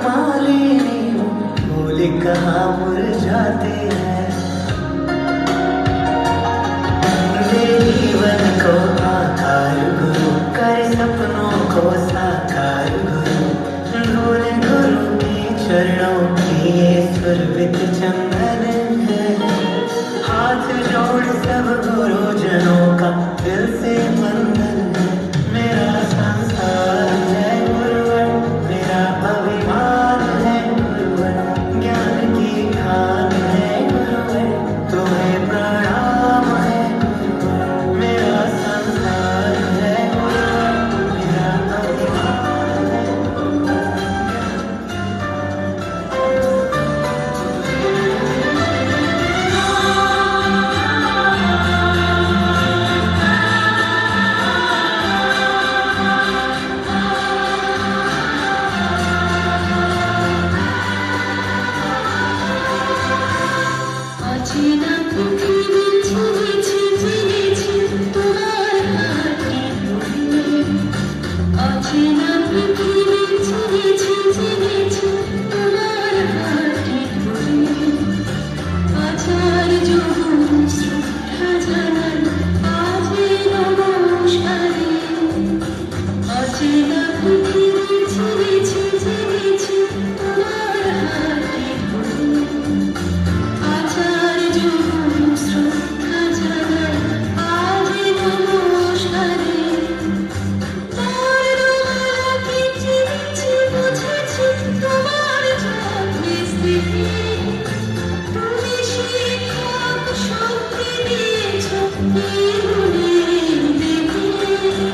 मालिनी फूल कहाँ मुरझाते हैं। मेरे जीवन को आधार गुरु कर सपनों को साकार गुरु। ढूंढ गुरु के चरणों की ये सुरभित चंदन है। हाथ जोड़ सब गुरुजनों का दिल से बंधन है। मेरा संसार है गुरुवर, मेरा अभिमान है गुरुवर, ज्ञान की खान है गुरुवर, तुम्हें प्रणाम है गुरुवर। मेरा संसार है गुरुवर, मेरा अभिमान है অচেনা পৃথিবী চিনেছি জেনেছি তোমার হাতে ধরে। অচেনা পৃথিবী চিনেছি জেনেছি তোমার হাতে ধরে। আচার্য গুরু শ্রদ্ধা জানাই আজে নমস্কারে। অচেনা পৃথিবী চিনেছি জেনেছি তোমার হাতে ধরে। আচার্য গুরু শ্রদ্ধা জানাই আজে নমস্কারে। বর্ণমালাকে চিনেছি বুঝেছি তোমার যত্নে স্নেহে। তুমি শিক্ষক শক্তি দিয়েছ এই গুণের দেহে।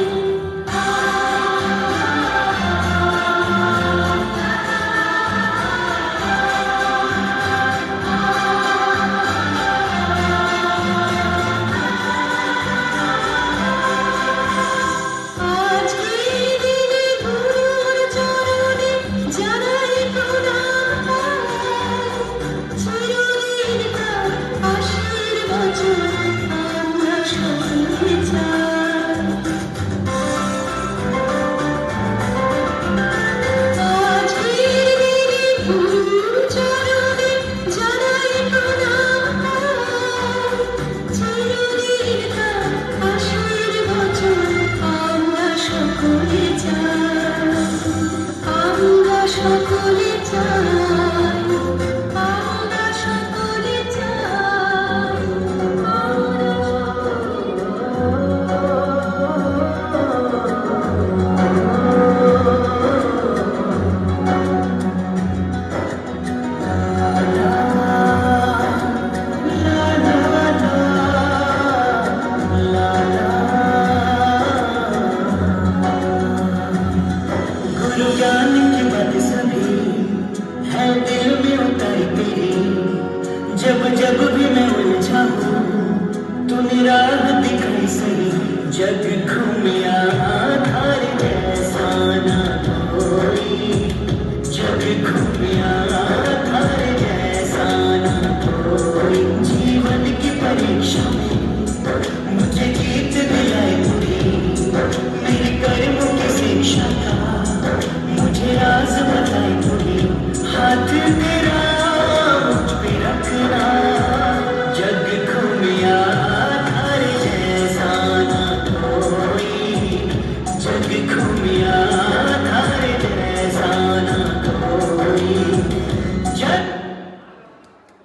আজকের দিনে গুরুর চরণে জানাই প্রণাম। চিরদিন তার আশীর্বচন আমরা সকলে চাই। আজকের দিনে গুরুর চরণে জানাই প্রণাম। চিরদিন তার আশীর্বচন আমরা সকলে চাই। আমরা সকলে চাই। আমরা সকলে চাই। गुरु ज्ञान की बात सभी है दिल में उतारी तेरी। जब जब भी मैं उलझा हूँ तूने राह दिखाई सही। जग घूमिया आधार जैसा ना कोई। जग घूमिया आधार जैसा ना कोई। जीवन की परीक्षा में मुझे जीत दिलाई पूरी। मेरे कर्मों की शिक्षा का मुझे राज बताई पूरी। हाथ में